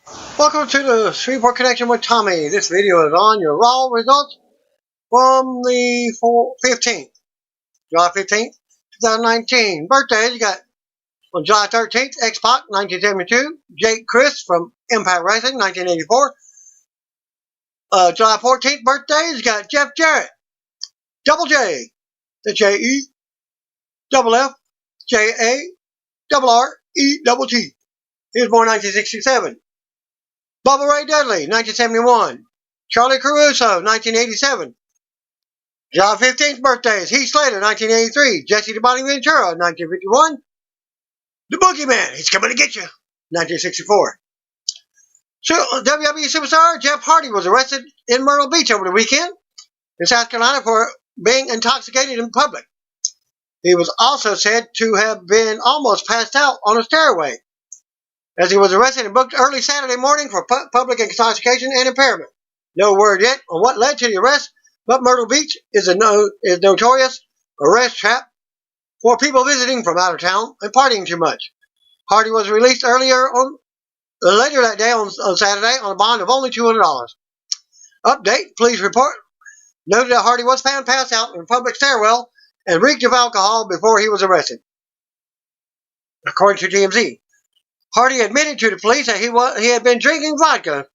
Welcome to the Shreveport Connection with Tommy. This video is on your raw results from the 15th, July 15th, 2019. Birthdays, you got on July 13th, X-Pac, 1972. Jake Chris from Impact Wrestling, 1984. July 14th, birthdays, you got Jeff Jarrett, Double J, the J-E, double F, J-A, double R-E, double T. He was born 1967. Bubba Ray Dudley, 1971. Charlie Caruso, 1987. July 15th birthdays, Heath Slater, 1983. Jesse the Body Ventura, 1951. The Boogeyman, he's coming to get you, 1964. So, WWE superstar Jeff Hardy was arrested in Myrtle Beach over the weekend in South Carolina for being intoxicated in public. He was also said to have been almost passed out on a stairway as he was arrested and booked early Saturday morning for public intoxication and impairment. No word yet on what led to the arrest, but Myrtle Beach is a notorious arrest trap for people visiting from out of town and partying too much. Hardy was released later that day on Saturday on a bond of only $200. Update, police report noted that Hardy was found passed out in a public stairwell and reeked of alcohol before he was arrested, according to TMZ. Hardy admitted to the police that he had been drinking vodka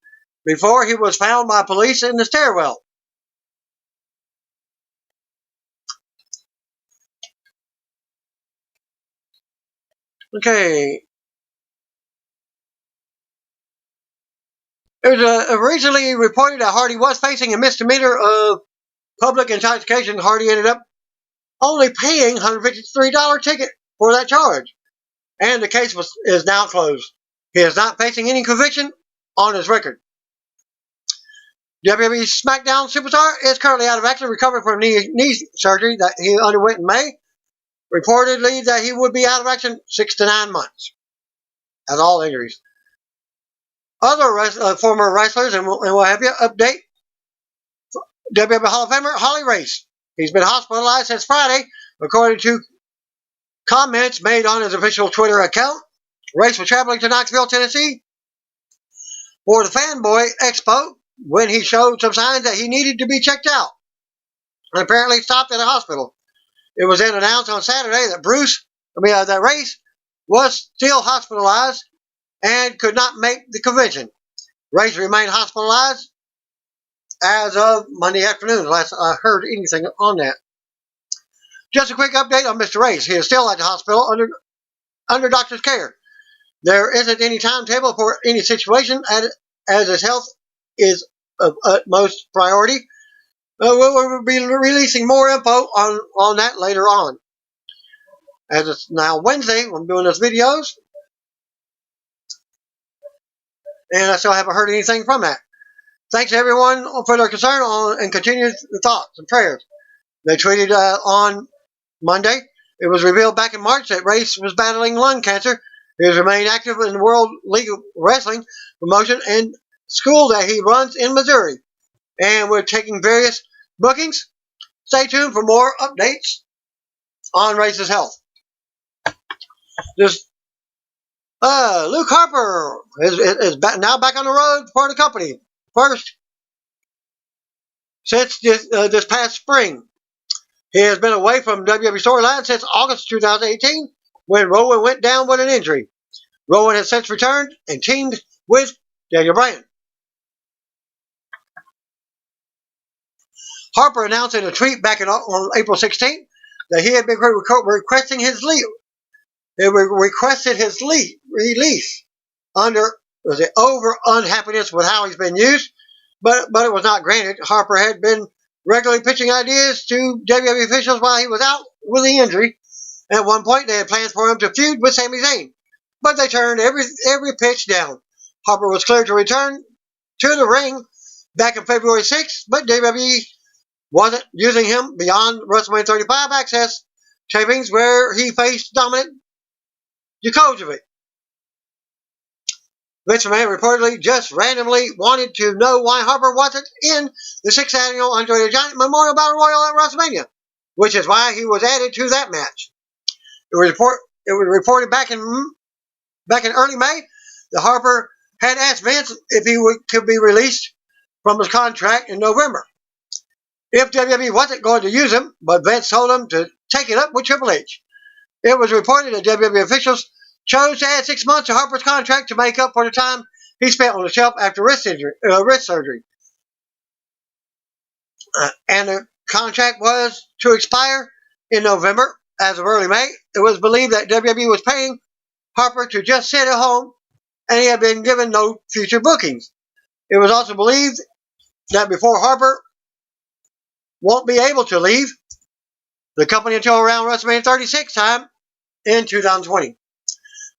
before he was found by police in the stairwell. Okay. It was recently reported that Hardy was facing a misdemeanor of public intoxication. Hardy ended up only paying $153 ticket for that charge, and the case is now closed. He is not facing any conviction on his record. WWE SmackDown superstar is currently out of action, recovering from knee surgery that he underwent in May. Reportedly that he would be out of action 6 to 9 months. As all injuries. Other former wrestlers and what have you, update. WWE Hall of Famer Harley Race. He's been hospitalized since Friday, according to comments made on his official Twitter account. Race was traveling to Knoxville, Tennessee for the Fanboy Expo when he showed some signs that he needed to be checked out and apparently stopped at a hospital. It was then announced on Saturday that that Race was still hospitalized and could not make the convention. Race remained hospitalized as of Monday afternoon, last I heard anything on that. Just a quick update on Mr. Race. He is still at the hospital under doctor's care. There isn't any timetable for any situation as his health is of utmost priority. We'll be releasing more info on that later on. As it's now Wednesday, I'm doing those videos, and I still haven't heard anything from that. Thanks to everyone for their concern and continued thoughts and prayers. They tweeted on Monday. It was revealed back in March that Race was battling lung cancer. He has remained active in the World League of Wrestling promotion and school that he runs in Missouri. And we're taking various bookings. Stay tuned for more updates on Race's health. Luke Harper is now back on the road for the company. First, since this past spring. He has been away from WWE storyline since August 2018 when Rowan went down with an injury. Rowan has since returned and teamed with Daniel Bryan. Harper announced in a tweet back on April 16th that he had been requesting his leave. He requested his release over unhappiness with how he's been used, but it was not granted. Harper had been regularly pitching ideas to WWE officials while he was out with the injury. At one point, they had plans for him to feud with Sami Zayn, but they turned every pitch down. Harper was cleared to return to the ring back on February 6th, but WWE wasn't using him beyond WrestleMania 35 access tapings where he faced Dominic Djokovic. Vince McMahon reportedly just randomly wanted to know why Harper wasn't in the 6th annual Andre the Giant Memorial Battle Royal at WrestleMania, which is why he was added to that match. It was reported back in early May that Harper had asked Vince if he could be released from his contract in November if WWE wasn't going to use him, but Vince told him to take it up with Triple H. It was reported that WWE officials chose to add 6 months to Harper's contract to make up for the time he spent on the shelf after wrist surgery. And the contract was to expire in November. As of early May, it was believed that WWE was paying Harper to just sit at home, and he had been given no future bookings. It was also believed that before Harper won't be able to leave the company until around WrestleMania 36 time in 2020.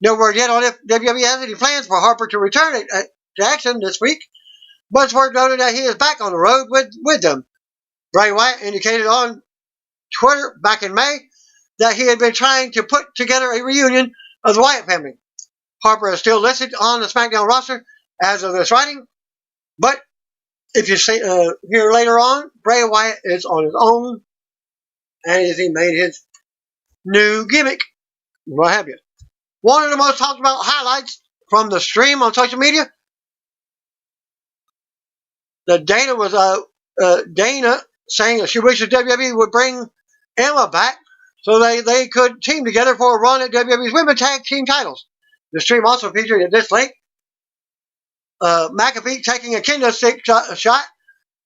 No word yet on if WWE has any plans for Harper to return to action this week, but it's worth noting that he is back on the road with them. Bray Wyatt indicated on Twitter back in May that he had been trying to put together a reunion of the Wyatt family. Harper is still listed on the SmackDown roster as of this writing, but if you see here later on, Bray Wyatt is on his own, and he made his new gimmick, what have you. One of the most talked about highlights from the stream on social media, that Dana saying that she wishes WWE would bring Emma back so they could team together for a run at WWE's Women's Tag Team titles. The stream also featured this link, McAfee taking a kendo stick shot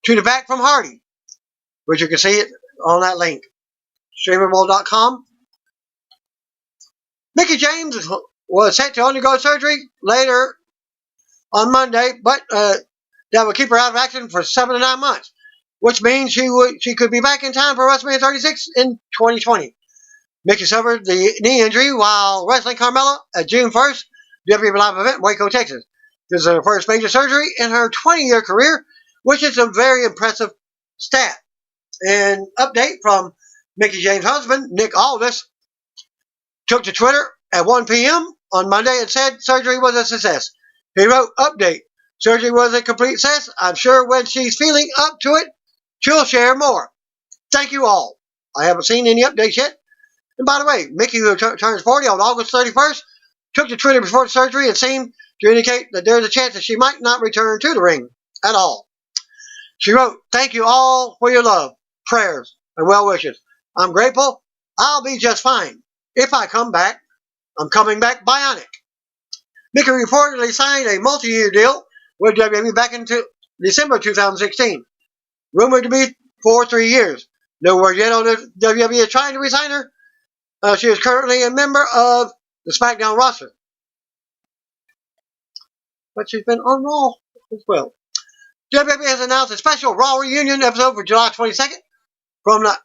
to the back from Harley, which you can see it on that link, streamermall.com. Mickie James was set to undergo surgery later on Monday, but that would keep her out of action for 7 to 9 months, which means she could be back in time for WrestleMania 36 in 2020. Mickie suffered the knee injury while wrestling Carmella at June 1st WWE Live event in Waco, Texas. This is her first major surgery in her 20-year career, which is a very impressive stat. An update from Mickie James' husband, Nick Aldis, took to Twitter at 1 p.m. on Monday and said surgery was a success. He wrote, "Update. Surgery was a complete success. I'm sure when she's feeling up to it, she'll share more. Thank you all." I haven't seen any updates yet. And by the way, Mickie, who turns 40 on August 31st, took to Twitter before the surgery and seemed to indicate that there's a chance that she might not return to the ring at all. She wrote, "Thank you all for your love, prayers, and well wishes. I'm grateful. I'll be just fine. If I come back, I'm coming back bionic." Mickie reportedly signed a multi-year deal with WWE back in December 2016, rumored to be for 3 years. No word yet on if WWE is trying to resign her. She is currently a member of the SmackDown roster, but she's been on Raw as well. WWE has announced a special Raw reunion episode for July 22nd from the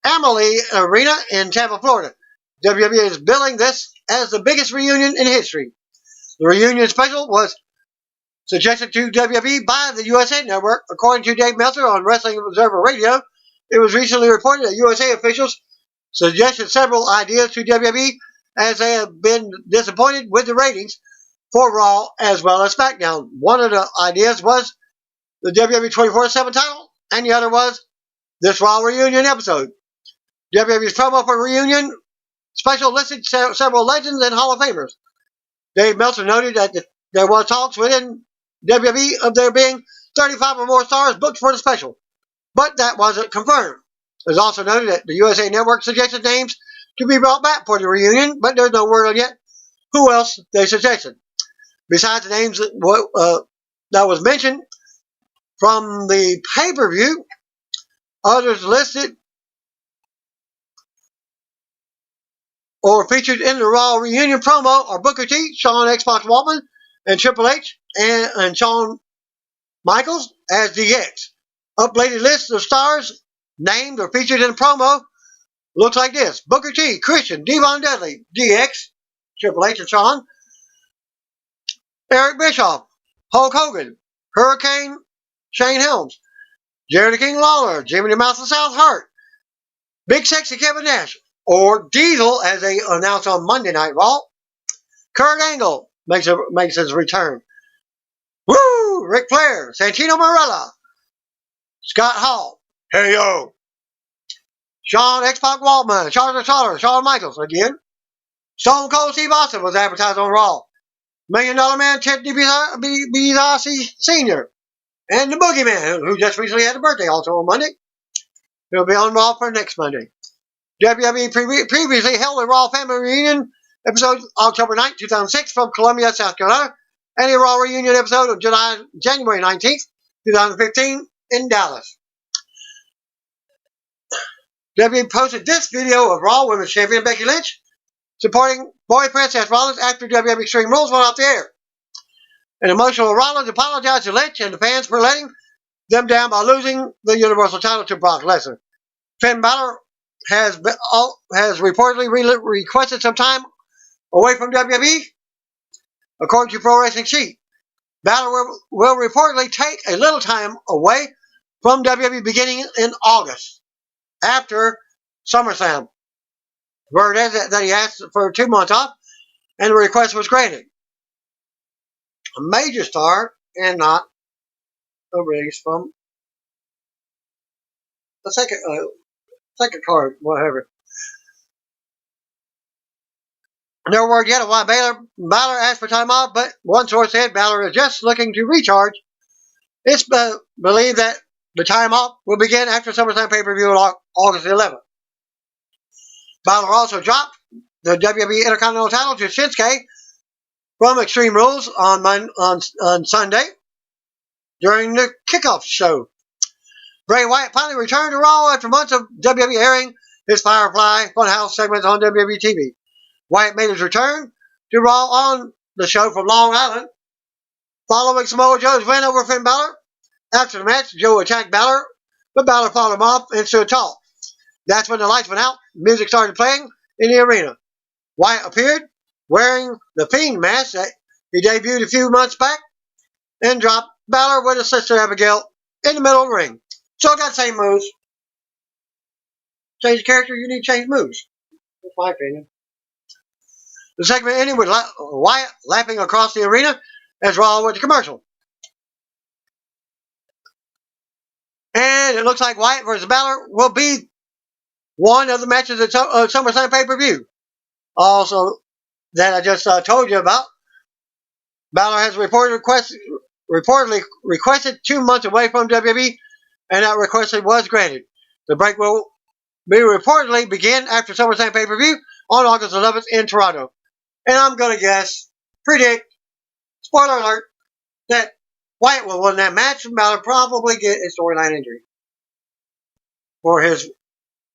Amalie Arena in Tampa, Florida. WWE is billing this as the biggest reunion in history. The reunion special was suggested to WWE by the USA Network. According to Dave Meltzer on Wrestling Observer Radio, it was recently reported that USA officials suggested several ideas to WWE as they have been disappointed with the ratings for Raw as well as SmackDown. One of the ideas was the WWE 24/7 title, and the other was this Raw reunion episode. WWE's promo for reunion special listed several legends and Hall of Famers. Dave Meltzer noted that there were talks within WWE of there being 35 or more stars booked for the special, but that wasn't confirmed. It was also noted that the USA Network suggested names to be brought back for the reunion, but there's no word on yet who else they suggested. Besides the names that was mentioned from the pay-per-view, others listed or featured in the Raw reunion promo are Booker T, Shawn X-Pac Waltman, and Triple H, and Shawn Michaels as DX. Updated list of stars named or featured in the promo looks like this: Booker T, Christian, Devon Dudley, DX, Triple H and Shawn, Eric Bischoff, Hulk Hogan, Hurricane Shane Helms, Jerry the King Lawler, Jimmy the Mouse of South Hart, Big Sexy Kevin Nash, or Diesel as they announced on Monday Night Raw. Kurt Angle makes his return. Woo! Ric Flair, Santino Marella, Scott Hall, hey yo, Shawn X-Pac Waltman, Charles Slaughter, Shawn Michaels again. Stone Cold Steve Austin was advertised on Raw. $1 Million Man Ted DiBiase Sr., and the Boogeyman, who just recently had a birthday, also on Monday. He'll be on Raw for next Monday. WWE previously held a Raw Family Reunion episode October 9, 2006 from Columbia, South Carolina, and a Raw Reunion episode of January 19th, 2015 in Dallas. WWE posted this video of Raw Women's Champion Becky Lynch supporting boy Princess Rollins after WWE Extreme Rules went off the air. An emotional Rollins apologized to Lynch and the fans for letting them down by losing the Universal title to Brock Lesnar. Finn Balor has reportedly requested some time away from WWE. According to Pro Wrestling Sheet, Balor will reportedly take a little time away from WWE beginning in August, after SummerSlam. Word is that he asked for 2 months off, and the request was granted. A major star, and not a release from the second card, whatever. No word yet on why Balor asked for time off, but one source said Balor is just looking to recharge. It's believed that the time off will begin after SummerSlam pay-per-view on August 11th. Balor also dropped the WWE Intercontinental title to Shinsuke from Extreme Rules on Sunday during the kickoff show. Bray Wyatt finally returned to Raw after months of WWE airing his Firefly Funhouse segments on WWE TV. Wyatt made his return to Raw on the show from Long Island, following Samoa Joe's win over Finn Balor. After the match, Joe attacked Balor, but Balor fought him off and stood tall. That's when the lights went out, music started playing in the arena. Wyatt appeared wearing the Fiend mask that he debuted a few months back and dropped Balor with his sister Abigail in the middle of the ring. So got the same moves. Change the character, you need to change moves. That's my opinion. The segment ended with Wyatt lapping across the arena as Raw went to commercial. And it looks like Wyatt versus Balor will be one of the matches at SummerSlam pay-per-view. Also, that I just told you about, Balor has reportedly requested 2 months away from WWE, and that request was granted. The break will reportedly begin after SummerSlam pay-per-view on August 11th in Toronto. And I'm going to predict, spoiler alert, that Wyatt will win that match and Balor probably get a storyline injury for his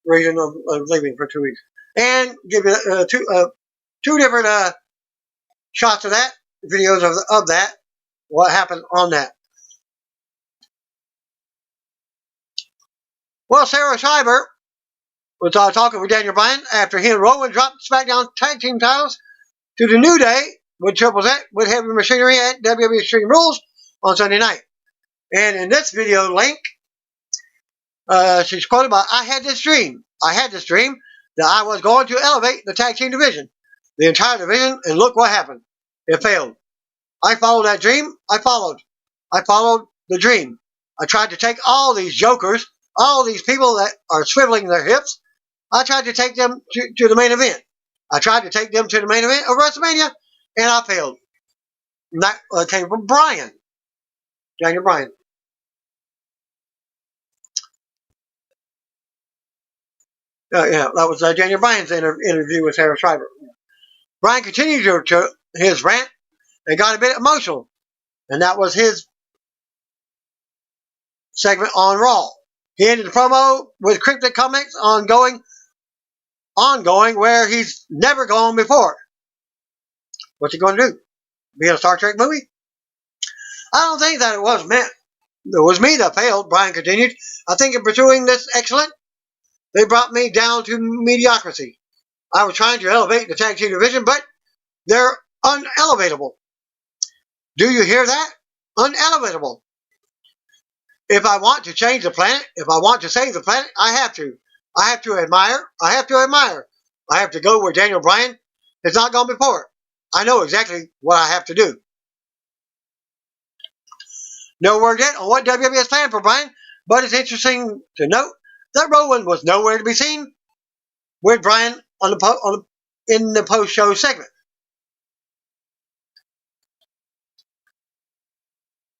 reason of leaving for 2 weeks. And give you two different shots of that, videos of that, what happened on that. Well, Sarah Schreiber was talking with Daniel Bryan after he and Rowan dropped the SmackDown Tag Team titles to the New Day with Triple Z with Heavy Machinery at WWE Extreme Rules on Sunday night. And in this video link, she's quoted by, I had this dream that I was going to elevate the tag team division, the entire division, and look what happened. It failed. I followed that dream. I followed the dream. I tried to take all these jokers, all these people that are swiveling their hips, I tried to take them to the main event. I tried to take them to the main event of WrestleMania, and I failed. And that came from Bryan. Daniel Bryan. Yeah, that was Daniel Bryan's interview with Sarah Schreiber. Bryan continued his rant and got a bit emotional. And that was his segment on Raw. He ended the promo with cryptic comments ongoing where he's never gone before. What's he going to do? Be in a Star Trek movie? I don't think that it was me that failed, Bryan continued. I think in pursuing this excellent, they brought me down to mediocrity. I was trying to elevate the tag team division, but they're unelevatable. Do you hear that? Unelevatable. If I want to change the planet, if I want to save the planet, I have to. I have to admire. I have to go where Daniel Bryan has not gone before. I know exactly what I have to do. No word yet on what WWE has planned for Bryan, but it's interesting to note that Rowan was nowhere to be seen with Bryan in the post-show segment.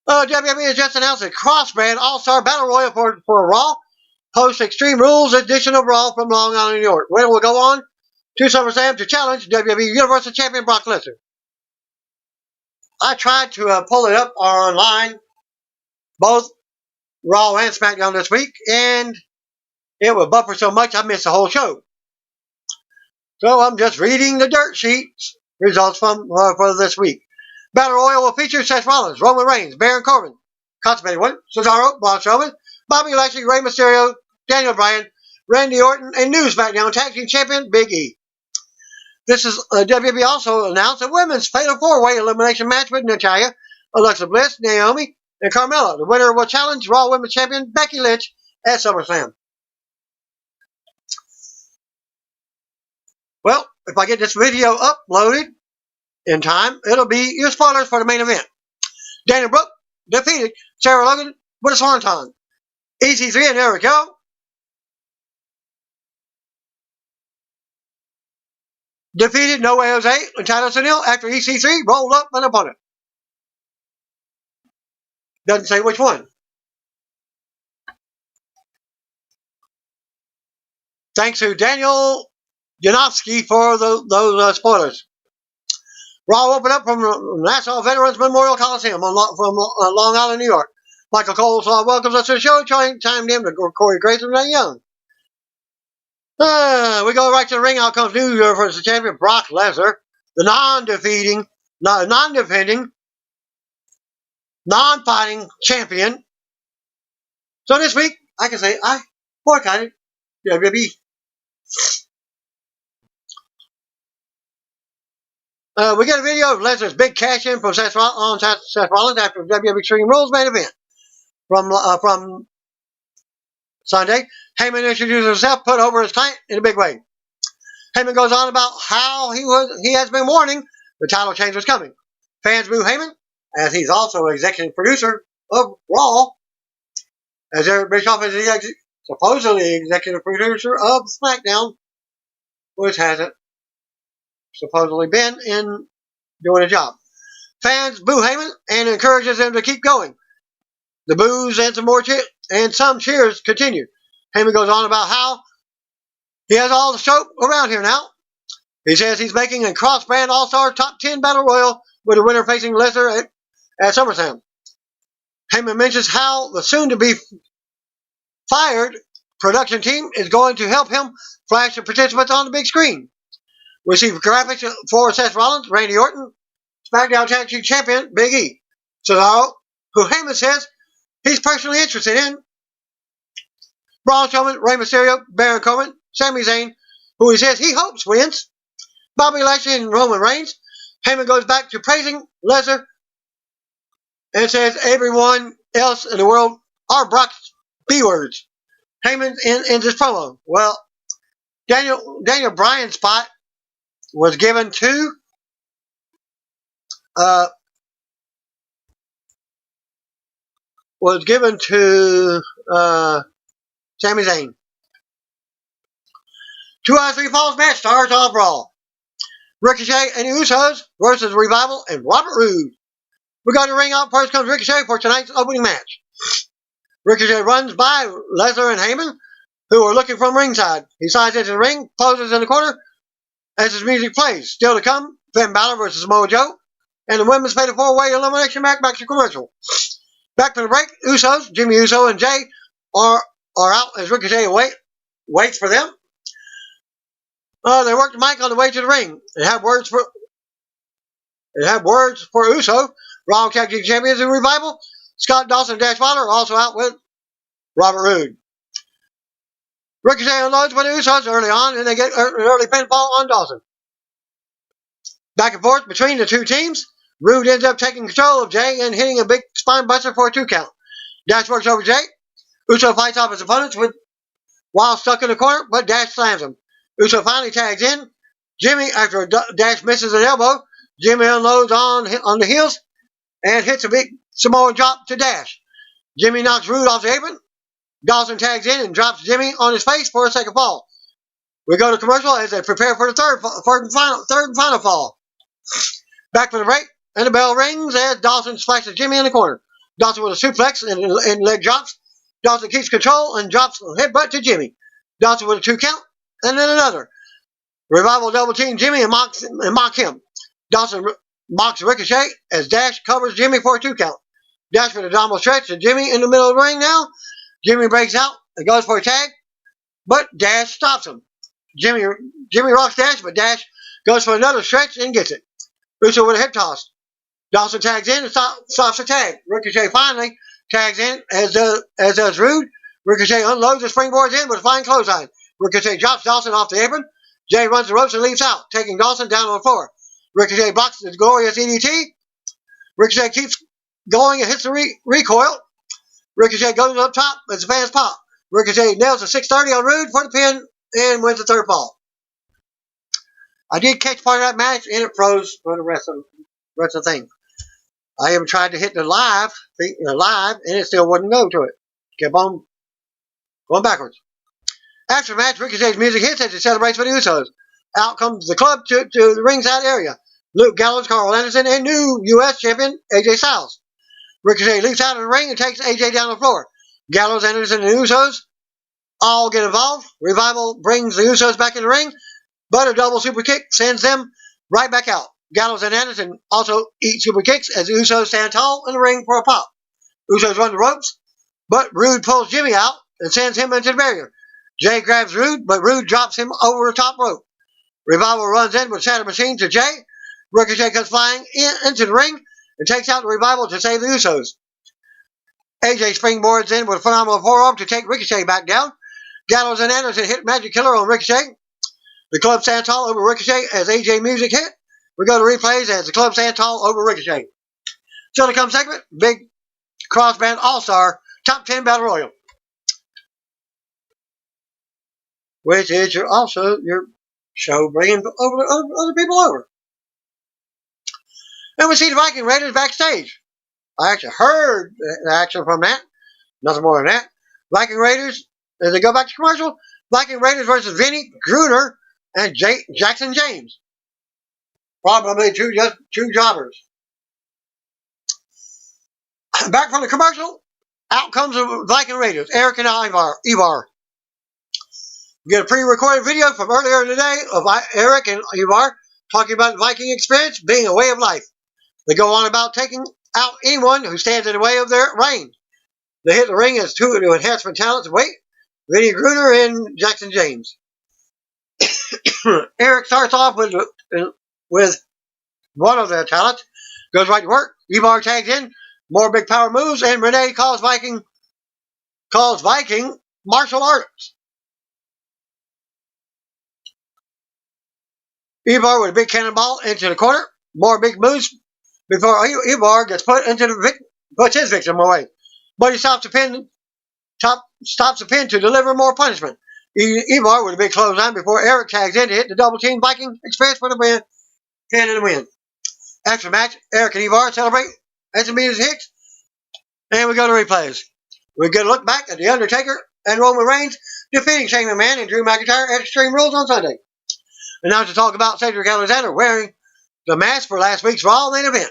WWE has just announced a cross-brand All-Star Battle Royal for Raw, post Extreme Rules edition of Raw from Long Island, New York. Winner will go on to SummerSlam to challenge WWE Universal Champion Brock Lesnar. I tried to pull it up online, both Raw and SmackDown this week, and it would buffer so much I missed the whole show. So I'm just reading the dirt sheets results from for this week. Battle Royal will feature Seth Rollins, Roman Reigns, Baron Corbin, Consummated One, Cesaro, Braun Strowman, Bobby Lashley, Rey Mysterio, Daniel Bryan, Randy Orton, and new SmackDown Tag Team Champion Big E. This is WWE also announced a women's Fatal 4-Way elimination match with Natalya, Alexa Bliss, Naomi, and Carmella. The winner will challenge Raw Women's Champion Becky Lynch at SummerSlam. Well, if I get this video uploaded in time, it'll be your spoilers for the main event. Dana Brooke defeated Sarah Logan with a swanton. EC3, and there we go. Defeated No Way Jose and Titus O'Neil after EC3 rolled up an opponent. Doesn't say which one. Thanks to Daniel Janowski for those spoilers. Raw opened up from Nassau Veterans Memorial Coliseum from Long Island, New York. Michael Coleslaw welcomes us to the show, trying time him to Corey Grace and Ray Young. We go right to the ring. Out comes New Universal Champion Brock Lesnar, the non-defending, non-fighting champion. So this week, I can say I boycotted WWE. We get a video of Lesnar's big cash-in from Seth Rollins after WWE Extreme Rules main event from Sunday. Heyman introduces himself, put over his client in a big way. Heyman goes on about how he has been warning the title change was coming. Fans boo Heyman, as he's also executive producer of Raw, as Eric Bischoff is the supposedly executive producer of SmackDown, which hasn't supposedly been in doing a job. Fans boo Heyman and encourages him to keep going. The boos and some cheers continue. Heyman goes on about how he has all the scope around here now. He says he's making a cross-brand all-star top 10 battle royal with the winner facing Lesnar at SummerSlam. Heyman mentions how the soon-to-be fired production team is going to help him flash the participants on the big screen. We see graphics for Seth Rollins, Randy Orton, SmackDown Tag Team Champion Big E, Cesaro, who Heyman says he's personally interested in, Braun Strowman, Rey Mysterio, Baron Corbin, Sami Zayn, who he says he hopes wins, Bobby Lashley and Roman Reigns. Heyman goes back to praising Lesnar and says everyone else in the world are Brock's B-words. Heyman in this promo. Well, Daniel Bryan's spot was given to Sami Zayn. 2 out of 3 falls match starts off Raw. Ricochet and the Usos versus Revival and Robert Roode. We go to ring out. First comes Ricochet for tonight's opening match. Ricochet runs by Lesnar and Heyman, who are looking from ringside. He slides into the ring, poses in the corner as his music plays. Still to come, Finn Balor versus Samoa Joe, and the women's Fatal 4-Way elimination match back to commercial. Back from the break, Usos, Jimmy Uso and Jay are out as Ricochet waits for them. They work the mic on the way to the ring. They have words for Uso, Raw Tag Team Champions in Revival. Scott Dawson and Dash Wilder are also out with Robert Roode. Ricochet unloads with the Usos early on, and they get an early pinfall on Dawson. Back and forth between the two teams. Roode ends up taking control of Jay and hitting a big spine buster for a 2 count. Dash works over Jay. Uso fights off his opponents while stuck in the corner, but Dash slams him. Uso finally tags in. Jimmy, after Dash misses an elbow, Jimmy unloads on the heels and hits a big Samoan drop to Dash. Jimmy knocks Roode off the apron. Dawson tags in and drops Jimmy on his face for a second fall. We go to commercial as they prepare for the third and final fall. Back from the break, and the bell rings as Dawson splashes Jimmy in the corner. Dawson with a suplex and leg drops. Dawson keeps control and drops a headbutt to Jimmy. Dawson with a 2 count, and then another. Revival double team Jimmy and mock him. Dawson mocks Ricochet as Dash covers Jimmy for a 2 count. Dash with a abdominal stretch to Jimmy in the middle of the ring now. Jimmy breaks out and goes for a tag, but Dash stops him. Jimmy rocks Dash, but Dash goes for another stretch and gets it. Uso with a hip toss. Dawson tags in and stops the tag. Ricochet finally tags in, as does Rude. Ricochet unloads and springboards in with a flying clothesline. Ricochet drops Dawson off the apron. Jay runs the ropes and leaps out, taking Dawson down on the floor. Ricochet blocks the glorious EDT. Ricochet keeps going and hits the recoil. Ricochet goes up top as the fans pop. Ricochet nails a 630 on Rude for the pin and wins the third fall. I did catch part of that match and it froze for the rest of the thing. I even tried to hit the live and it still wouldn't go to it. Kept on going backwards. After the match, Ricochet's music hits as he celebrates with the Usos. Out comes the club to the ringside area. Luke Gallows, Carl Anderson, and new U.S. champion AJ Styles. Ricochet leaps out of the ring and takes AJ down the floor. Gallows, Anderson, and the Usos all get involved. Revival brings the Usos back in the ring, but a double super kick sends them right back out. Gallows and Anderson also eat super kicks as the Usos stand tall in the ring for a pop. Usos run the ropes, but Rude pulls Jimmy out and sends him into the barrier. Jay grabs Rude, but Rude drops him over the top rope. Revival runs in with Shatter Machine to Jay. Ricochet comes flying into the ring and takes out the Revival to save the Usos. AJ springboards in with a phenomenal forearm to take Ricochet back down. Gallows and Anderson hit Magic Killer on Ricochet. The club stands tall over Ricochet as AJ music hit. We go to replays as the club stands tall over Ricochet. Still to come segment, big crossband all-star top 10 battle royal, which is also your show bringing other people over. And we see the Viking Raiders backstage. I actually heard the action from that. Nothing more than that. Viking Raiders, as they go back to commercial, Viking Raiders versus Vinny Gruner and Jackson James. Probably two jobbers. Back from the commercial, out comes the Viking Raiders, Eric and Ivar. We get a pre-recorded video from earlier in the day of Eric and Ivar talking about the Viking experience being a way of life. They go on about taking out anyone who stands in the way of their reign. They hit the ring as two new enhancement talents wait, Vinny Gruner and Jackson James. Eric starts off with one of their talents, goes right to work. Ivar tags in, more big power moves, and Renee calls Viking martial arts. Ivar with a big cannonball into the corner, more big moves before Ivar gets puts his victim away. But he stops the pin to deliver more punishment. Ivar with a big clothesline before Eric tags in to hit the double team Viking experience for the win. Pin and win. After the match, Eric and Ivar celebrate as the music hits, and we go to replays. We get a look back at The Undertaker and Roman Reigns defeating Shane McMahon and Drew McIntyre at Extreme Rules on Sunday. And now to talk about Cedric Alexander wearing the mask for last week's Raw main event.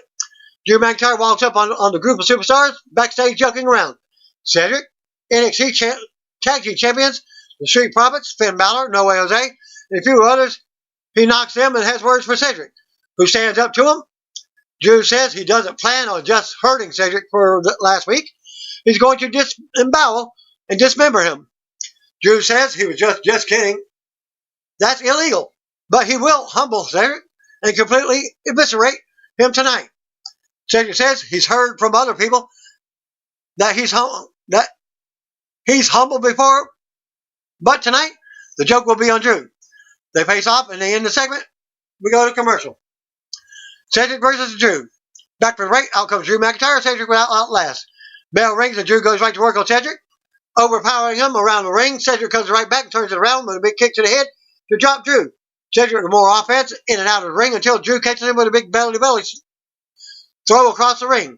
Drew McIntyre walks up on the group of superstars backstage joking around. Cedric, NXT Tag Team Champions, the Street Profits, Finn Balor, No Way Jose, and a few others. He knocks them and has words for Cedric, who stands up to him. Drew says he doesn't plan on just hurting Cedric for last week. He's going to disembowel and dismember him. Drew says he was just kidding. That's illegal. But he will humble Cedric and completely eviscerate him tonight. Cedric says he's heard from other people that he's humble before, but tonight the joke will be on Drew. They face off and they end the segment. We go to commercial. Cedric versus Drew. Back for the break, out comes Drew McIntyre. Cedric will outlast. Bell rings and Drew goes right to work on Cedric, overpowering him around the ring. Cedric comes right back and turns it around with a big kick to the head to drop Drew. Cedric with more offense in and out of the ring until Drew catches him with a big belly-to-belly throw across the ring.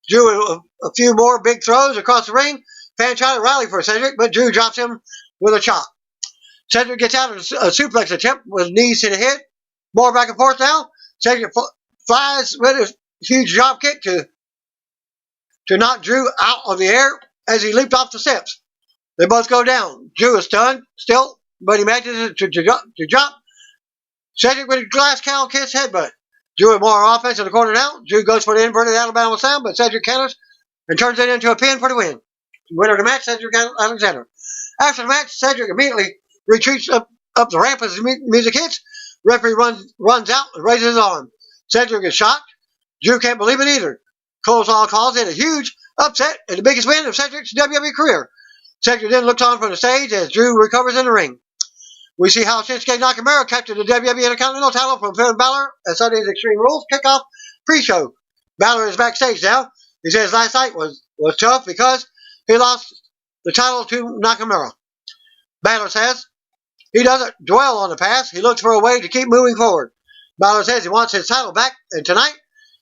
Drew with a few more big throws across the ring. Fans try to rally for Cedric, but Drew drops him with a chop. Cedric gets out of a suplex attempt with knees to the head. More back and forth now. Cedric flies with a huge drop kick to to knock Drew out of the air as he leaped off the steps. They both go down. Drew is stunned still, but he manages to jump Cedric with a glass cow kiss headbutt. Drew with more offense in the corner now. Drew goes for the inverted Alabama slam, but Cedric counters and turns it into a pin for the win. Winner of the match, Cedric Alexander. After the match, Cedric immediately retreats up the ramp as the music hits. Referee runs out and raises his arm. Cedric is shocked. Drew can't believe it either. Coleslaw calls it a huge upset and the biggest win of Cedric's WWE career. Cedric then looks on from the stage as Drew recovers in the ring. We see how Shinsuke Nakamura captured the WWE Intercontinental title from Finn Balor at Sunday's Extreme Rules kickoff pre-show. Balor is backstage now. He says last night was tough because he lost the title to Nakamura. Balor says he doesn't dwell on the past. He looks for a way to keep moving forward. Balor says he wants his title back, and tonight,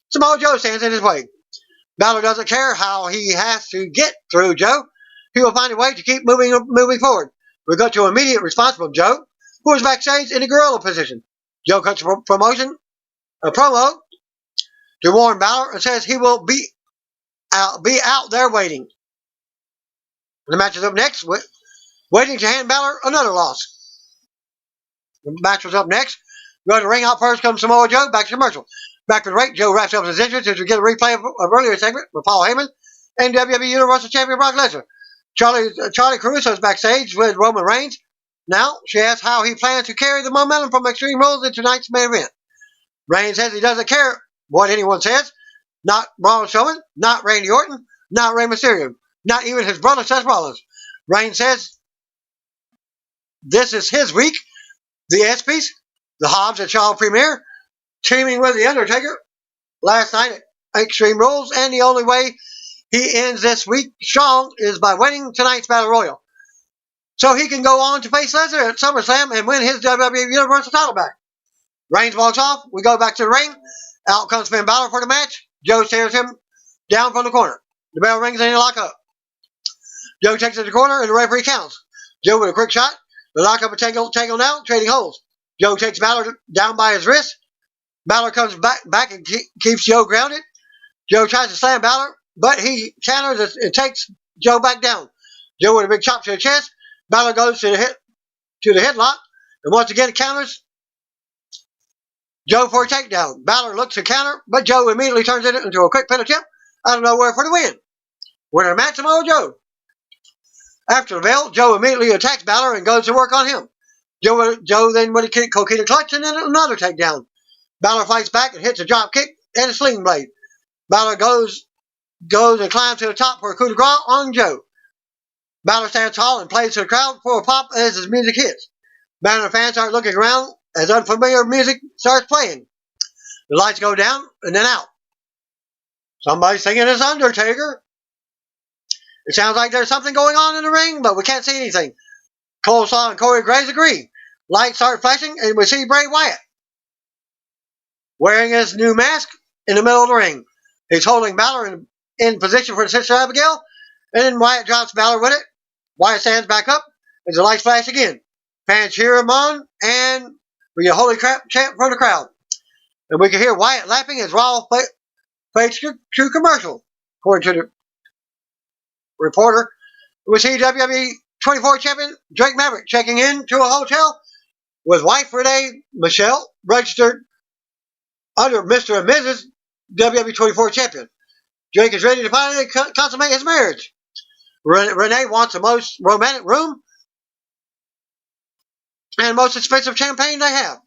Samoa Joe stands in his way. Balor doesn't care how he has to get through Joe. He will find a way to keep moving forward. We got to immediate response from Joe, who is backstage in a gorilla position. Joe cuts a promo to warn Balor and says he will be out there waiting. The match is up next, waiting to hand Balor another loss. The match was up next. We go to the ring. Out first comes Samoa Joe. Back to commercial. Back to the break. Joe wraps up his entrance as we get a replay of earlier segment with Paul Heyman and WWE Universal Champion Brock Lesnar. Charlie Caruso is backstage with Roman Reigns. Now, she asks how he plans to carry the momentum from Extreme Rules into tonight's main event. Reigns says he doesn't care what anyone says. Not Braun Strowman, not Randy Orton, not Rey Mysterio, not even his brother Seth Rollins. Reigns says this is his week. The ESPYs, the Hobbs and Shaw premiere, teaming with The Undertaker last night at Extreme Rules, and the only way he ends this week strong is by winning tonight's Battle Royal. So he can go on to face Lesnar at SummerSlam and win his WWE Universal title back. Reigns walks off. We go back to the ring. Out comes Finn Balor for the match. Joe stares him down from the corner. The bell rings and they lock up. Joe takes it to the corner and the referee counts. Joe with a quick shot. The lock up and tangle now, trading holds. Joe takes Balor down by his wrist. Balor comes back and keeps Joe grounded. Joe tries to slam Balor, but he counters and takes Joe back down. Joe with a big chop to the chest. Balor goes to the headlock, and once again counters Joe for a takedown. Balor looks to counter, but Joe immediately turns it into a quick pin attempt out of nowhere for the win. Winner of the match, Samoa Joe. After the bell, Joe immediately attacks Balor and goes to work on him. Joe then with a coquina clutch and then another takedown. Balor fights back and hits a drop kick and a sling blade. Balor goes and climbs to the top for a coup de grace on Joe. Balor stands tall and plays to the crowd for a pop as his music hits. Balor fans start looking around as unfamiliar music starts playing. The lights go down and then out. Somebody's singing "It's Undertaker." It sounds like there's something going on in the ring, but we can't see anything. Coleslaw and Corey Graves agree. Lights start flashing and we see Bray Wyatt wearing his new mask in the middle of the ring. He's holding Balor in position for the Sister Abigail, and then Wyatt drops Balor with it. Wyatt stands back up as the lights flash again. Fans cheer him on, and we get holy crap chant from the crowd. And we can hear Wyatt laughing as Raw fades to commercial. According to the reporter, we see WWE 24 champion Drake Maverick checking in to a hotel with wife Renee Michelle, registered under Mr. and Mrs. WWE 24 champion. Drake is ready to finally consummate his marriage. Renee wants the most romantic room and most expensive champagne they have.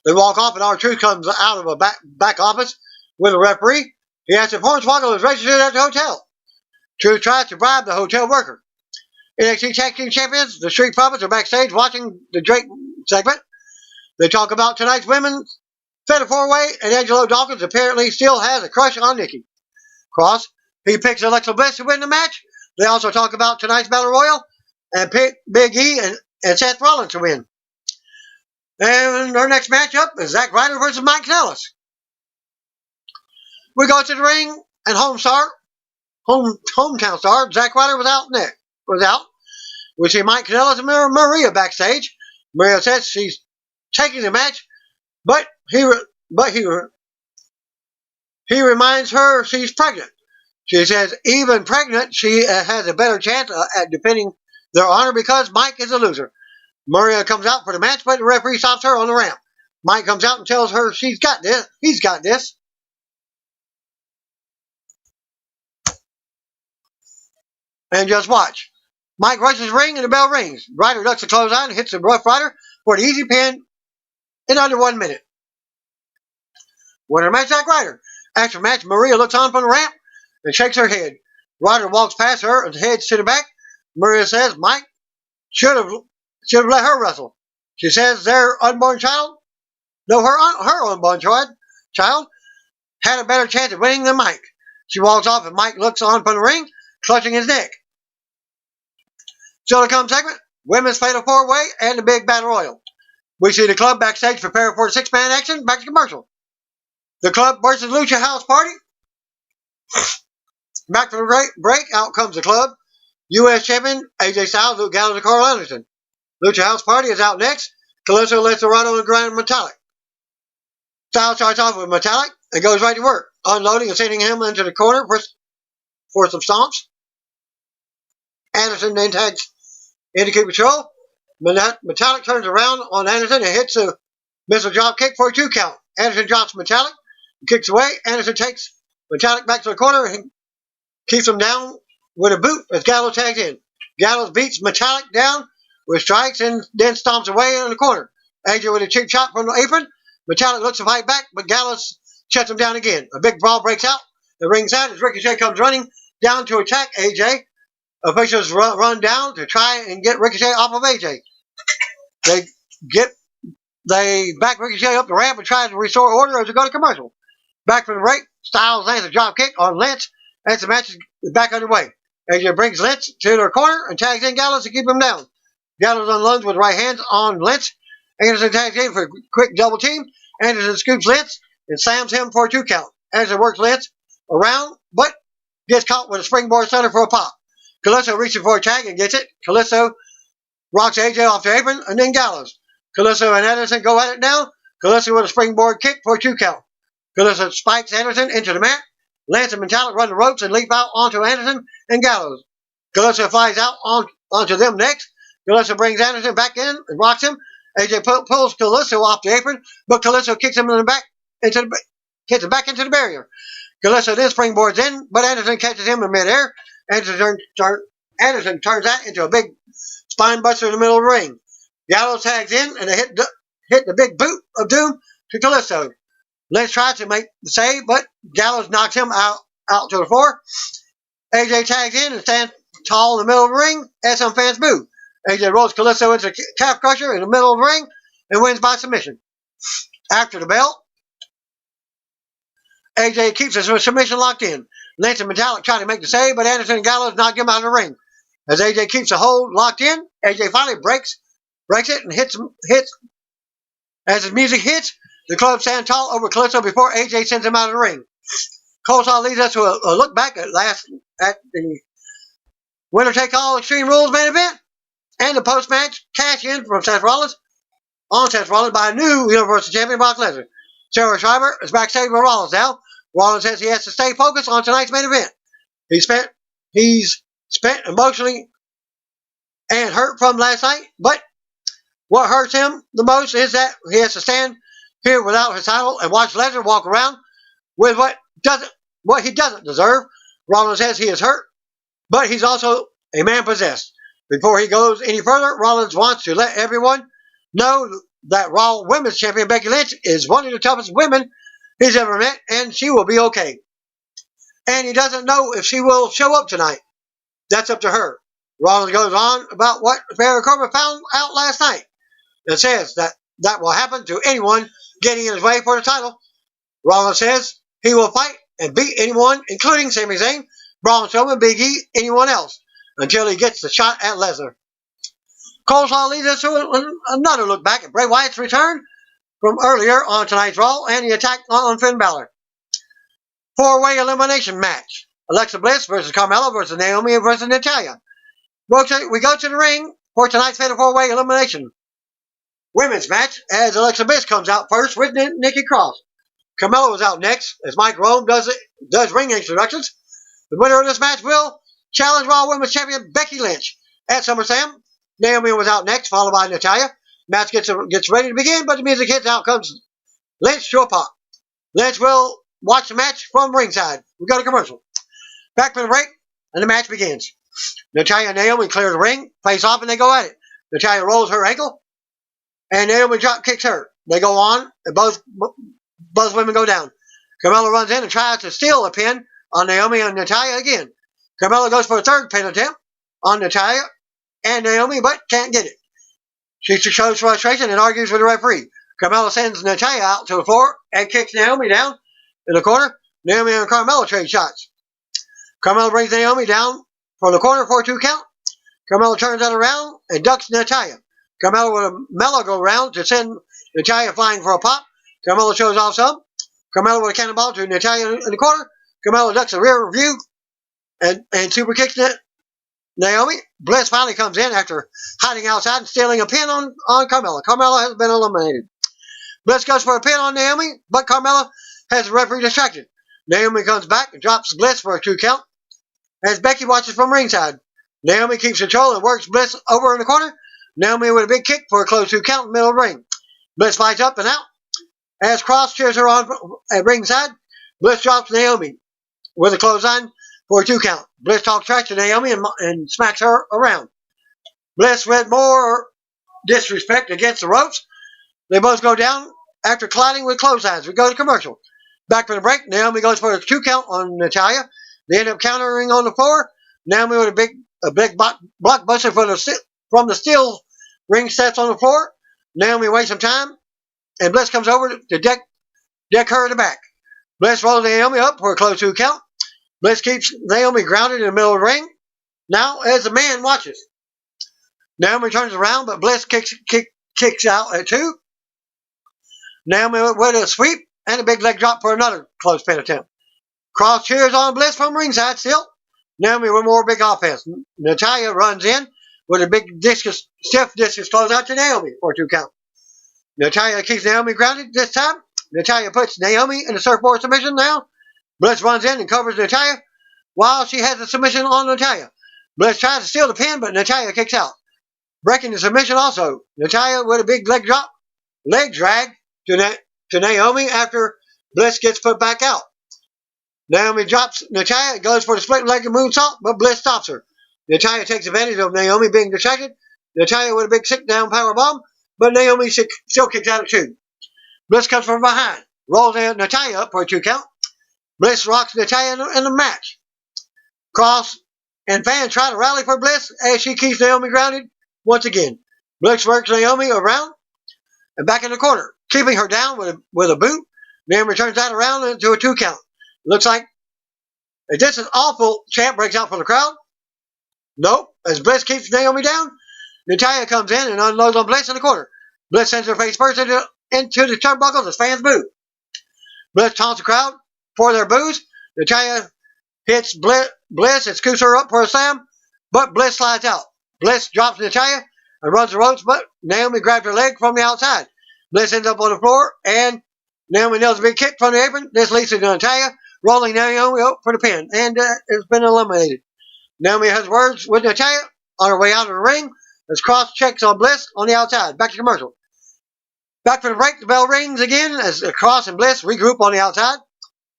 They walk off and R-Truth comes out of a back office with a referee. He asks if Hornswoggle is registered at the hotel. Truth tries to bribe the hotel worker. NXT Tag Team Champions, the Street Profits, are backstage watching the Drake segment. They talk about tonight's women's Fatal 4-Way, and Angelo Dawkins apparently still has a crush on Nikki Cross. He picks Alexa Bliss to win the match. They also talk about tonight's Battle Royal and pick Big E and Seth Rollins to win. And our next matchup is Zack Ryder versus Mike Kanellis. We go to the ring, and hometown star Zack Ryder was out. We see Mike Kanellis and Maria backstage. Maria says she's taking the match, but he reminds her she's pregnant. She says even pregnant, she has a better chance at defending their honor because Mike is a loser. Maria comes out for the match, but the referee stops her on the ramp. Mike comes out and tells her she's got this. He's got this. And just watch. Mike rushes the ring and the bell rings. Ryder ducks the clothesline and hits the Rough Rider for the easy pin in under 1 minute. Winner match, Zack Ryder. After the match, Maria looks on from the ramp and shakes her head. Ryder walks past her and heads to the back. Maria says Mike should have let her wrestle. She says their unborn child, her unborn child, had a better chance of winning than Mike. She walks off and Mike looks on from the ring, clutching his neck. Still to come segment, women's fatal 4-way and the big battle royal. We see the club backstage preparing for the 6-man action. Back to commercial. The club versus Lucha House Party. Back from the break, out comes the club. U.S. champion AJ Styles, Luke Gallows, and Carl Anderson. Lucha House Party is out next. Calypso lets Dorado and grind Metallic. Styles starts off with Metallic and goes right to work, unloading and sending him into the corner for some stomps. Anderson then tags into keep control. Metallic turns around on Anderson and hits a missile drop kick for a 2 count. Anderson drops Metallic and kicks away. Anderson takes Metallic back to the corner and keeps him down with a boot as Gallows tags in. Gallows beats Metallic down with strikes and then stomps away in the corner. AJ with a cheap shot from the apron. Metallic looks to fight back, but Gallows shuts him down again. A big brawl breaks out. The ringside as Ricochet comes running down to attack AJ. Officials run down to try and get Ricochet off of AJ. They back Ricochet up the ramp and try to restore order as we go to commercial. Back from the break, Styles lands a drop kick on Lynch as the match is back underway. AJ brings Lynch to their corner and tags in Gallows to keep him down. Gallows unloads with right hands on Lynch. Anderson tags in for a quick double team. Anderson scoops Lynch and slams him for a 2 count. Anderson works Lynch around, but gets caught with a springboard stunner for a pop. Calypso reaches for a tag and gets it. Calypso rocks AJ off the apron and then Gallows. Calypso and Anderson go at it now. Calypso with a springboard kick for a 2 count. Calypso spikes Anderson into the mat. Lance and Metallic run the ropes and leap out onto Anderson and Gallows. Calypso flies out onto them next. Calypso brings Anderson back in and rocks him. AJ pulls Calypso off the apron, but Calypso kicks him in the back hits him back into the barrier. Calypso then springboards in, but Anderson catches him in midair. Anderson turns that into a big spine buster in the middle of the ring. Gallows tags in and they hit the big boot of doom to Calypso. Lynch tries to make the save, but Gallows knocks him out to the floor. AJ tags in and stands tall in the middle of the ring as some fans boo. AJ rolls Calypso into a calf crusher in the middle of the ring and wins by submission. After the bell, AJ keeps his submission locked in. Lynch and Metallic try to make the save, but Anderson and Gallows knock him out of the ring. As AJ keeps the hold locked in, AJ finally breaks it and hits. As his music hits, the club stands tall over Calypso before AJ sends him out of the ring. Coleslaw leads us to a look back at the winner-take-all Extreme Rules main event and the post-match cash-in from Seth Rollins by a new Universal Champion Brock Lesnar. Sarah Schreiber is backstage with Rollins now. Rollins says he has to stay focused on tonight's main event. He's spent emotionally and hurt from last night, but what hurts him the most is that he has to stand here without his title and watch Lesnar walk around with what he doesn't deserve. Rollins says he is hurt, but he's also a man possessed. Before he goes any further, Rollins wants to let everyone know that Raw Women's Champion Becky Lynch is one of the toughest women he's ever met, and she will be okay. And he doesn't know if she will show up tonight. That's up to her. Rollins goes on about what Baron Corbin found out last night and says that will happen to anyone getting in his way for the title. Rollins says he will fight and beat anyone, including Sami Zayn, Braun Strowman, Big E, anyone else, until he gets the shot at Lesnar. Coleslaw leads us to another look back at Bray Wyatt's return from earlier on tonight's Raw and the attack on Finn Balor. 4-way elimination match. Alexa Bliss versus Carmella versus Naomi versus Natalya. We go to the ring for tonight's fatal 4-way elimination women's match as Alexa Bliss comes out first with Nikki Cross. Carmella was out next as Mike Rome does ring introductions. The winner of this match will challenge Raw Women's Champion Becky Lynch at SummerSlam. Naomi was out next, followed by Natalya. Match gets ready to begin, but the music hits. Out comes Lynch to a pop. Lynch will watch the match from ringside. We go to commercial. Back from the break, and the match begins. Natalya and Naomi clear the ring, face off, and they go at it. Natalya rolls her ankle, and Naomi drop kicks her. They go on, and both women go down. Carmella runs in and tries to steal a pin on Naomi and Natalya again. Carmella goes for a third pin attempt on Natalya and Naomi, but can't get it. She shows frustration and argues with the referee. Carmella sends Natalya out to the floor and kicks Naomi down in the corner. Naomi and Carmella trade shots. Carmella brings Naomi down from the corner for a 2 count. Carmella turns that around and ducks Natalya. Carmella with a mellow go round to send Natalya flying for a pop. Carmella shows off some. Carmella with a cannonball to Natalya in the corner. Carmella ducks a rear view and super kicks Naomi. Bliss finally comes in after hiding outside and stealing a pin on Carmella. Carmella has been eliminated. Bliss goes for a pin on Naomi, but Carmella has the referee distracted. Naomi comes back and drops Bliss for a 2 count as Becky watches from ringside. Naomi keeps control and works Bliss over in the corner. Naomi with a big kick for a close 2 count in the middle of the ring. Bliss fights up and out as Cross cheers her on at ringside. Bliss drops Naomi with a clothesline for a 2 count. Bliss talks trash to Naomi and smacks her around. Bliss with more disrespect against the ropes. They both go down after colliding with clotheslines. We go to commercial. Back from the break, Naomi goes for a 2 count on Natalya. They end up countering on the floor. Naomi with a big blockbuster from the steel ring steps on the floor. Naomi wastes some time, and Bliss comes over to deck her in the back. Bliss rolls Naomi up for a close 2 count. Bliss keeps Naomi grounded in the middle of the ring. Now, as the man watches, Naomi turns around, but Bliss kicks out at 2. Naomi with a sweep and a big leg drop for another close pin attempt. Cross cheers on Bliss from ringside still. Naomi with more big offense. Natalya runs in with a big stiff discus close out to Naomi for a 2 count. Natalya keeps Naomi grounded this time. Natalya puts Naomi in a surfboard submission now. Bliss runs in and covers Natalya while she has the submission on Natalya. Bliss tries to steal the pin, but Natalya kicks out. Breaking the submission also. Natalya with a big leg drag to Naomi after Bliss gets put back out. Naomi drops Natalya, goes for the split-legged moonsault, but Bliss stops her. Natalya takes advantage of Naomi being distracted. Natalya with a big sit-down powerbomb, but Naomi still kicks out at 2. Bliss comes from behind, rolls Natalya up for a 2 count. Bliss rocks Natalya in the match. Cross and fans try to rally for Bliss as she keeps Naomi grounded once again. Bliss works Naomi around and back in the corner, keeping her down with a boot. Naomi turns that around into a 2 count. Looks like a this is awful chant breaks out from the crowd. Nope. As Bliss keeps Naomi down, Natalya comes in and unloads on Bliss in the corner. Bliss sends her face first into the turnbuckles as fans boo. Bliss taunts the crowd for their boos. Natalya hits Bliss and scoots her up for a slam, but Bliss slides out. Bliss drops Natalya and runs the ropes, but Naomi grabs her leg from the outside. Bliss ends up on the floor, and Naomi nails a big kick from the apron. This leads to Natalya rolling Naomi up for the pin, and it's been eliminated. Naomi has words with Natalya on her way out of the ring as Cross checks on Bliss on the outside. Back to commercial. Back from the break, the bell rings again as Cross and Bliss regroup on the outside.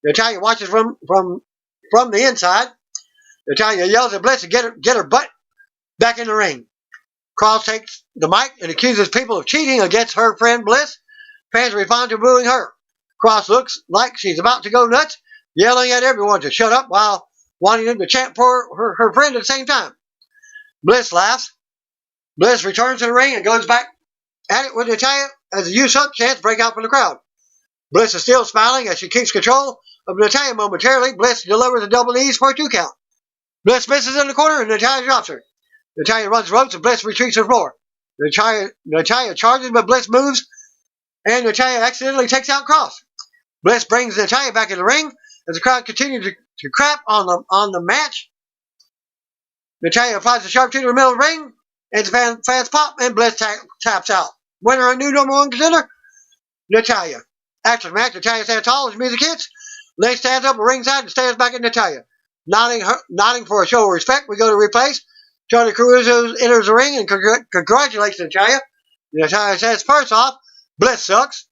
Natalya watches from the inside. Natalya yells at Bliss to get her butt back in the ring. Cross takes the mic and accuses people of cheating against her friend Bliss. Fans respond to booing her. Cross looks like she's about to go nuts, yelling at everyone to shut up while wanting them to chant for her friend at the same time. Bliss laughs. Bliss returns to the ring and goes back at it with Natalya as the "You Suck" chants break out from the crowd. Bliss is still smiling as she keeps control of Natalya momentarily. Bliss delivers a double knees for a 2 count. Bliss misses in the corner and Natalya drops her. Natalya runs the ropes and Bliss retreats to the floor. Natalya charges, but Bliss moves and Natalya accidentally takes out Cross. Bliss brings Natalya back in the ring as the crowd continues to crap on the match. Natalya applies the sharpshooter in the middle of the ring, and the fans pop, and Bliss taps out. Winner and new number 1 contender, Natalya. After the match, Natalya stands tall as music hits. Lynch stands up at ringside and stares back at Natalya. nodding for a show of respect. We go to replace. Charlie Caruso enters the ring and congratulates Natalia. Natalia says, first off, Bliss sucks.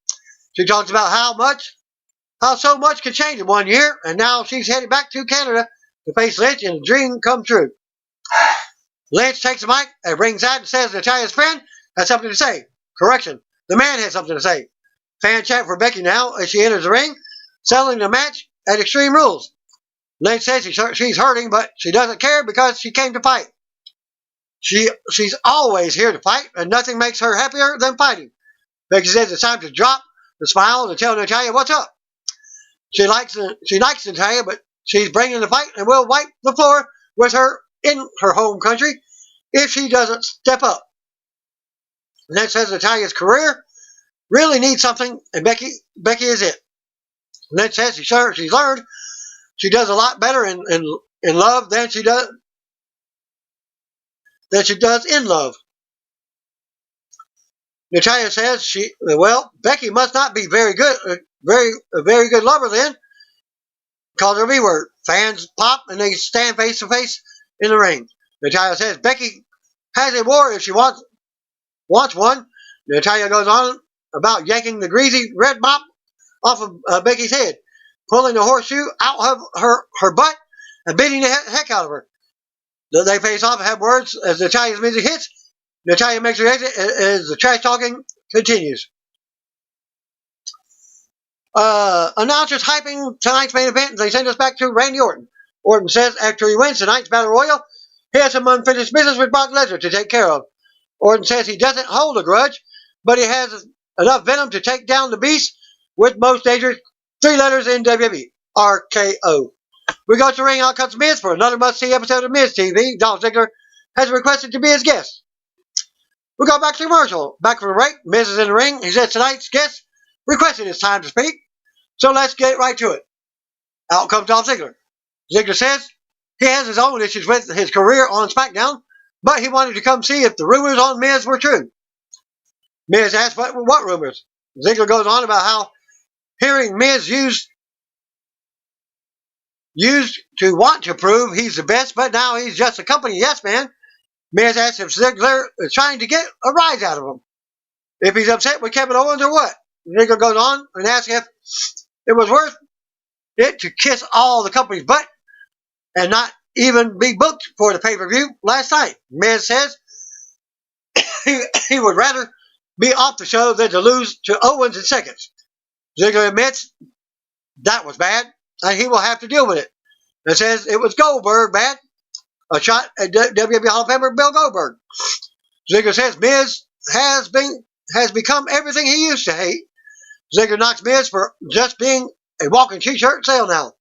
She talks about how so much can change in 1 year, and now she's headed back to Canada to face Lynch in a dream come true. Lynch takes the mic at ringside and says Natalia's friend has something to say. Correction, the man has something to say. Fan chant for Becky now as she enters the ring, selling the match at Extreme Rules. Lynch says she's hurting, but she doesn't care because she came to fight. She's always here to fight, and nothing makes her happier than fighting. Becky says it's time to drop the smile and tell Natalia what's up. She likes Natalia, but she's bringing the fight and will wipe the floor with her in her home country if she doesn't step up. Lynch says Natalia's career really needs something, and Becky is it. Lynch says she's learned she does a lot better in love than she does in love. Natalia says Becky must not be very good lover then. Calls her B-word. Fans pop and they stand face to face in the ring. Natalia says Becky has a war if she wants one. Natalia goes on about yanking the greasy red mop off of Becky's head, pulling the horseshoe out of her butt, and beating the heck out of her. They face off and have words as Natalia's music hits. Natalia makes her exit as the trash talking continues. Announcers hyping tonight's main event, and they send us back to Randy Orton. Orton says after he wins tonight's Battle Royal, he has some unfinished business with Brock Lesnar to take care of. Orton says he doesn't hold a grudge, but he has enough venom to take down the beast with most dangerous 3 letters in WWE, RKO. We go to ring, out comes Miz for another must-see episode of Miz TV. Dolph Ziggler has requested to be his guest. We go back to commercial. Back from the break, Miz is in the ring. He says tonight's guest requested his time to speak. So let's get right to it. Out comes Dolph Ziggler. Ziggler says he has his own issues with his career on SmackDown, but he wanted to come see if the rumors on Miz were true. Miz asks what rumors. Ziggler goes on about how hearing Miz used to want to prove he's the best, but now he's just a company yes man. Miz asks if Ziggler is trying to get a rise out of him. If he's upset with Kevin Owens or what. Ziggler goes on and asks if it was worth it to kiss all the company's butt and not even be booked for the pay-per-view last night. Miz says he would rather be off the show than to lose to Owens in seconds. Ziggler admits that was bad, and he will have to deal with it. And says it was Goldberg bad. A shot at WWE Hall of Famer Bill Goldberg. Ziggler says Miz has become everything he used to hate. Ziggler knocks Miz for just being a walking t-shirt sale now.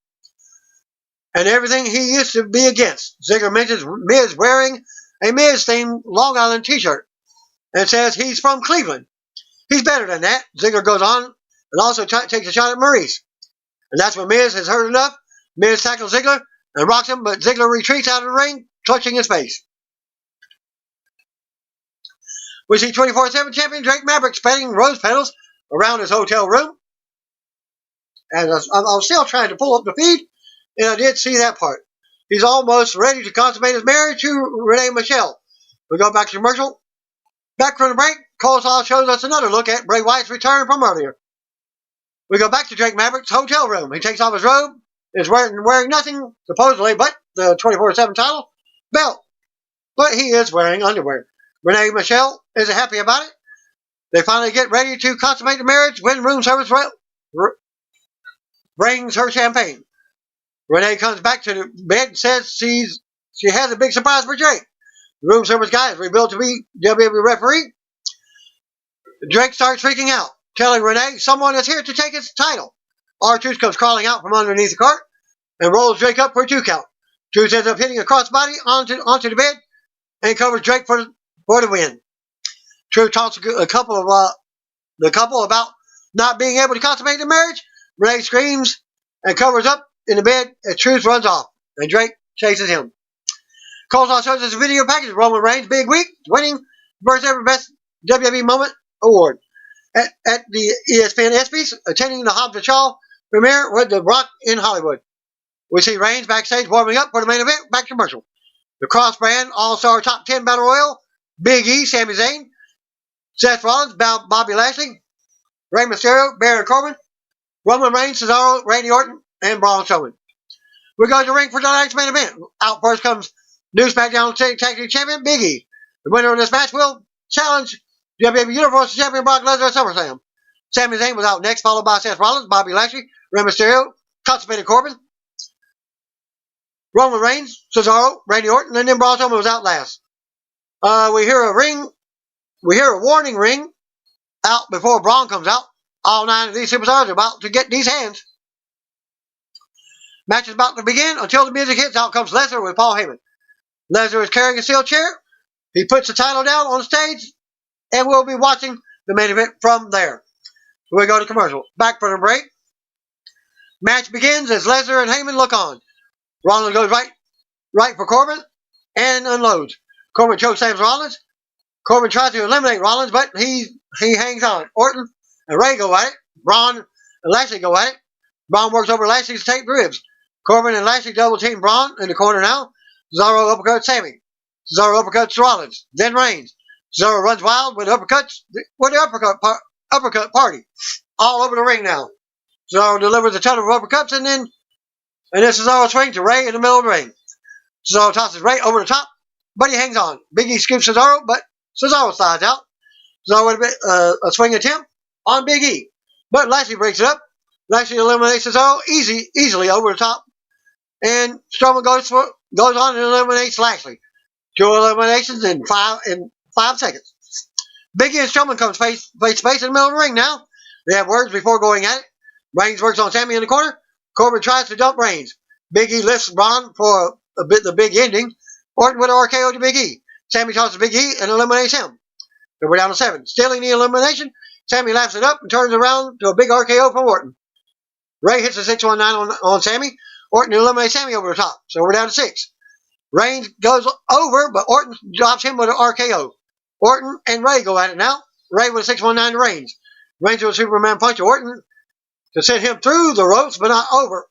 And everything he used to be against. Ziggler mentions Miz wearing a Miz-themed Long Island t-shirt. And says he's from Cleveland. He's better than that. Ziggler goes on and also takes a shot at Maurice. And that's when Miz has heard enough. Miz tackles Ziggler and rocks him, but Ziggler retreats out of the ring, clutching his face. We see 24/7 champion Drake Maverick spreading rose petals around his hotel room. And I was still trying to pull up the feed, and I did see that part. He's almost ready to consummate his marriage to Renee Michelle. We go back to commercial. Back from the break, Coleslaw shows us another look at Bray Wyatt's return from earlier. We go back to Drake Maverick's hotel room. He takes off his robe, is wearing nothing, supposedly, but the 24/7 title belt. But he is wearing underwear. Renee Michelle isn't happy about it. They finally get ready to consummate the marriage when room service brings her champagne. Renee comes back to the bed and says she has a big surprise for Drake. The room service guy is revealed to be WWE referee. Drake starts freaking out, telling Renee someone is here to take his title. R-Truth comes crawling out from underneath the cart and rolls Drake up for a 2 count. Truth ends up hitting a crossbody onto the bed and covers Drake for the win. Truth talks the couple about not being able to consummate the marriage. Renee screams and covers up in the bed as Truth runs off, and Drake chases him. Coleslaw shows us a video package of Roman Reigns' big week, winning first ever Best WWE Moment Award at the ESPN ESPYs, attending the Hobbs & Shaw premiere with The Rock in Hollywood. We see Reigns backstage warming up for the main event. Back to commercial. The cross-brand All-Star Top 10 Battle Royal. Big E, Sami Zayn, Seth Rollins, Bobby Lashley, Rey Mysterio, Baron Corbin, Roman Reigns, Cesaro, Randy Orton, and Braun Strowman. We go to the ring for tonight's main event. Out first comes new SmackDown Tag Team Champion, Big E. The winner of this match will challenge WWE Universal Champion Brock Lesnar at SummerSlam. Sami Zayn was out next, followed by Seth Rollins, Bobby Lashley, Rey Mysterio, Constipated Corbin, Roman Reigns, Cesaro, Randy Orton, and then Braun Strowman was out last. We hear a warning ring out before Braun comes out. All 9 of these superstars are about to get these hands. Match is about to begin. Until the music hits, out comes Lesnar with Paul Heyman. Lesnar is carrying a steel chair. He puts the title down on the stage, and we'll be watching the main event from there. So we go to commercial. Back for the break. Match begins as Lesnar and Heyman look on. Rollins goes right for Corbin and unloads. Corbin chokeslams Rollins. Corbin tries to eliminate Rollins, but he hangs on. Orton and Ray go at it. Braun and Lashley go at it. Braun works over Lashley's taped ribs. Corbin and Lashley double team Braun in the corner now. Cesaro uppercuts Sami. Cesaro uppercuts Rollins. Then Reigns. Cesaro runs wild with uppercuts with the uppercut party. All over the ring now. Cesaro delivers a ton of uppercuts and then Cesaro swings to Ray in the middle of the ring. Cesaro tosses Ray over the top, but he hangs on. Big E scoops Cesaro, but Cesaro slides out. Cesaro with a swing attempt on Big E, but Lashley breaks it up. Lashley eliminates Cesaro easily over the top, and Strowman goes on and eliminates Lashley. 2 eliminations in 5 seconds. Big E and Strowman comes face to face in the middle of the ring now. They have words before going at it. Reigns works on Sami in the corner. Corbin tries to dump Reigns. Big E lifts Braun for the big ending. Orton with an RKO to Big E. Sami tosses Big E and eliminates him. So we're down to 7. Stealing the elimination, Sami laps it up and turns around to a big RKO from Orton. Ray hits a 619 on Sami. Orton eliminates Sami over the top. So we're down to 6. Reigns goes over, but Orton drops him with an RKO. Orton and Ray go at it now. Ray with a 619 to Reigns. Reigns with a Superman punch to Orton to send him through the ropes, but not over.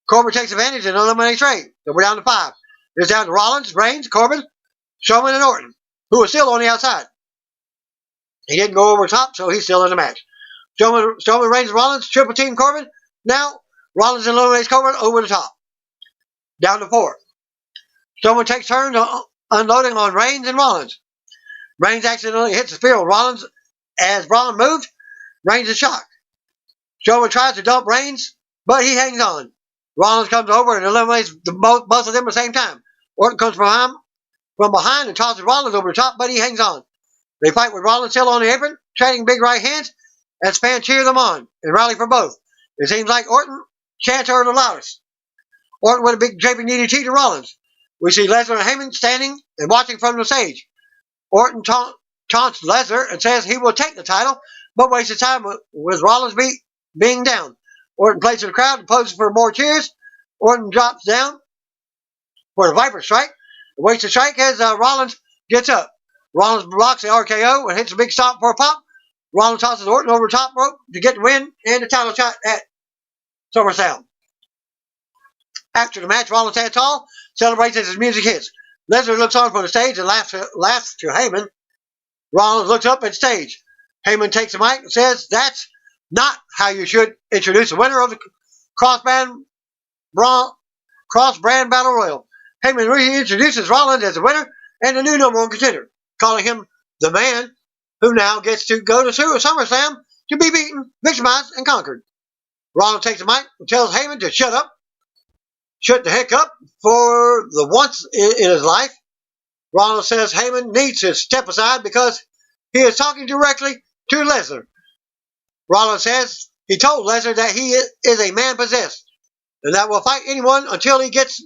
Corbin takes advantage and eliminates Ray. So we're down to 5. It's down to Rollins, Reigns, Corbin, Strowman, and Orton, who are still on the outside. He didn't go over the top, so he's still in the match. Strowman, Reigns, Rollins, triple team Corbin. Now, Rollins eliminates Corbin over the top. Down to 4. Strowman takes turns unloading on Reigns and Rollins. Reigns accidentally hits the spear on Rollins as Braun moves. Reigns is shocked. Strowman tries to dump Reigns, but he hangs on. Rollins comes over and eliminates both of them at the same time. Orton comes from behind and tosses Rollins over the top, but he hangs on. They fight with Rollins still on the apron, trading big right hands, as fans cheer them on and rally for both. It seems like Orton chants are the loudest. Orton with a big draping DDT to Rollins. We see Lesnar and Heyman standing and watching from the stage. Orton taunts Lesnar and says he will take the title, but wastes his time with Rollins being down. Orton plays to the crowd and poses for more cheers. Orton drops down for the Viper Strike. Waits the strike as Rollins gets up. Rollins blocks the RKO and hits a big stomp for a pop. Rollins tosses Orton over the top rope to get the win and the title shot at SummerSlam. After the match, Rollins stands tall, celebrates as his music hits. Lesnar looks on from the stage and laughs to Heyman. Rollins looks up at stage. Heyman takes the mic and says, "That's not how you should introduce the winner of the cross-brand battle royal." Heyman reintroduces Rollins as the winner and the new number 1 contender, calling him the man who now gets to go to SummerSlam to be beaten, victimized, and conquered. Rollins takes the mic and tells Heyman to shut the heck up for the once in his life. Rollins says Heyman needs to step aside because he is talking directly to Lesnar. Rollins says he told Lesnar that he is a man possessed and that will fight anyone until he gets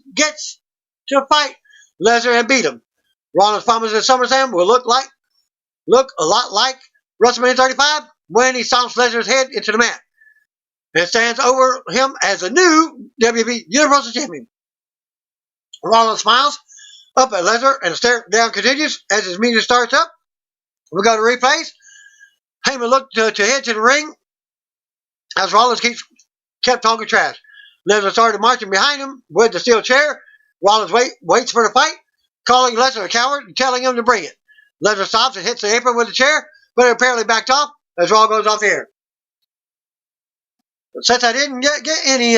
to fight Lesnar and beat him. Rollins promises SummerSlam will look a lot like WrestleMania 35 when he stomps Lesnar's head into the mat and stands over him as a new WWE Universal Champion. Rollins smiles up at Lesnar and the stare down continues as his music starts up. We go to replays. Heyman looked to head to the ring as Rollins kept talking trash. Lesnar started marching behind him with the steel chair. Rollins waits for the fight, calling Lesnar a coward and telling him to bring it. Lesnar stops and hits the apron with the chair, but it apparently backed off as Raw goes off the air. Since I didn't get any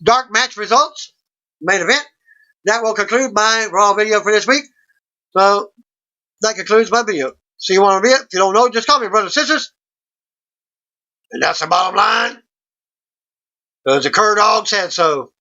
dark match results, main event, that will conclude my Raw video for this week. So that concludes my video. See you on a video. If you don't know, just call me brothers and sisters. And that's the bottom line. Because the Cur Dog said so.